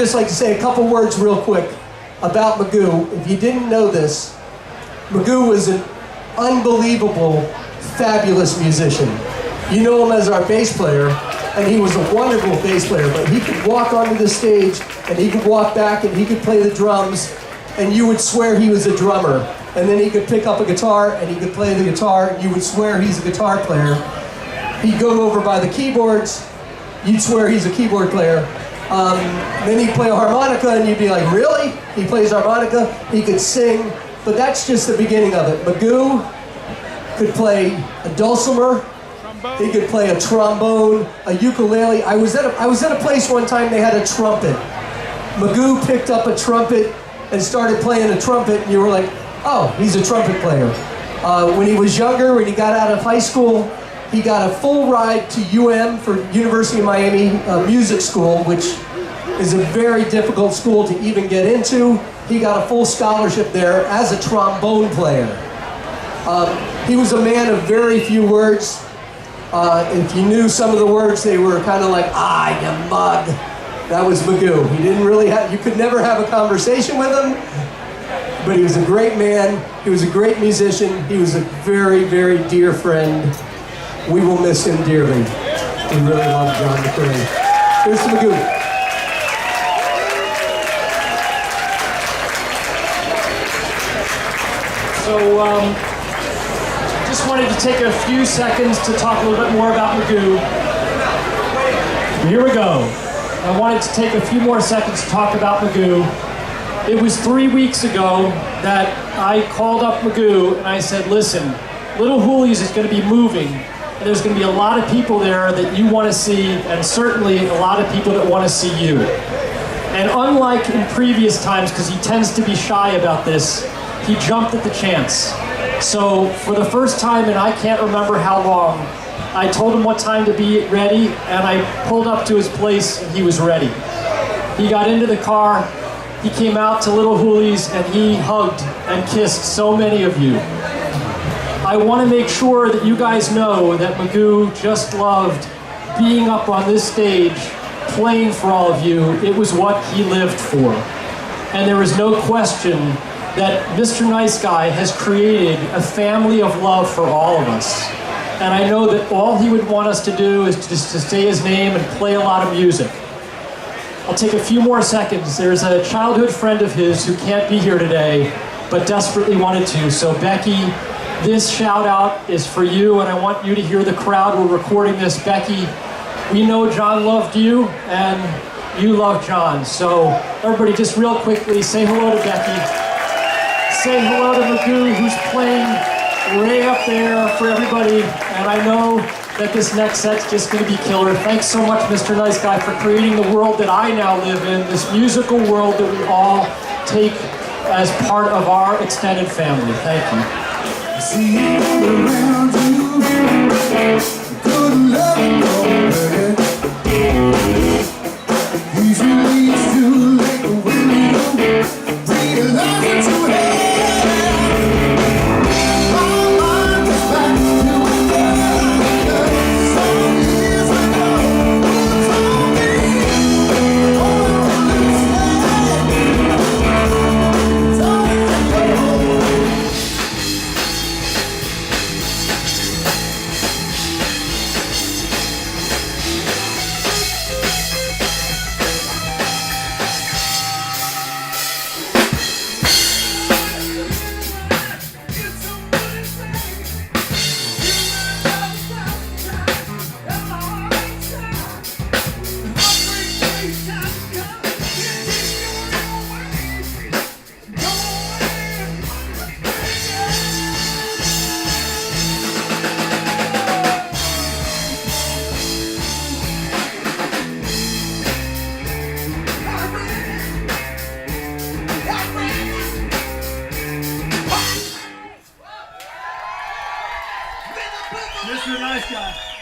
just like to say a couple words real quick about Magoo. If you didn't know this, Magoo was an unbelievable, fabulous musician. You know him as our bass player, and he was a wonderful bass player, but he could walk onto the stage, and he could walk back, and he could play the drums, and you would swear he was a drummer. And then he could pick up a guitar, and he could play the guitar, and you would swear he's a guitar player. He'd go over by the keyboards, you'd swear he's a keyboard player. Then he'd play a harmonica, and you'd be like, really? He plays harmonica, he could sing, but that's just the beginning of it. Magoo could play a dulcimer, he could play a trombone, a ukulele. I was at a place one time they had a trumpet. Magoo picked up a trumpet and started playing a trumpet, and you were like, oh, he's a trumpet player. When he was younger, when he got out of high school, he got a full ride to for University of Miami Music School, which is a very difficult school to even get into. He got a full scholarship there as a trombone player. He was a man of very few words. If you knew some of the words, they were kind of like, you mug. That was Magoo. He didn't really you could never have a conversation with him, but he was a great man. He was a great musician. He was a very, very dear friend. We will miss him dearly. We really love John McCray. Here's to Magoo. So, just wanted to take a few seconds to talk a little bit more about Magoo. Here we go. I wanted to take a few more seconds to talk about Magoo. It was 3 weeks ago that I called up Magoo and I said, listen, Little Hoolies is going to be moving. And there's going to be a lot of people there that you want to see, and certainly a lot of people that want to see you. And unlike in previous times, because he tends to be shy about this, he jumped at the chance. So for the first time, and I can't remember how long, I told him what time to be ready, and I pulled up to his place, and he was ready. He got into the car, he came out to Little Hoolies, and he hugged and kissed so many of you. I want to make sure that you guys know that Magoo just loved being up on this stage, playing for all of you. It was what he lived for. And there is no question that Mr. Nice Guy has created a family of love for all of us. And I know that all he would want us to do is just to say his name and play a lot of music. I'll take a few more seconds. There's a childhood friend of his who can't be here today, but desperately wanted to. So Becky, this shout out is for you, and I want you to hear the crowd. We're recording this. Becky, we know John loved you, and you love John. So everybody just real quickly say hello to Becky. Say hello to Magoo, who's playing way up there for everybody. And I know that this next set's just going to be killer. Thanks so much, Mr. Nice Guy, for creating the world that I now live in, this musical world that we all take as part of our extended family. Thank you. See around you, good love, he's released you like a window, realize that you have. My mind is back to some years ago. Told me, Mr. Nice Guy.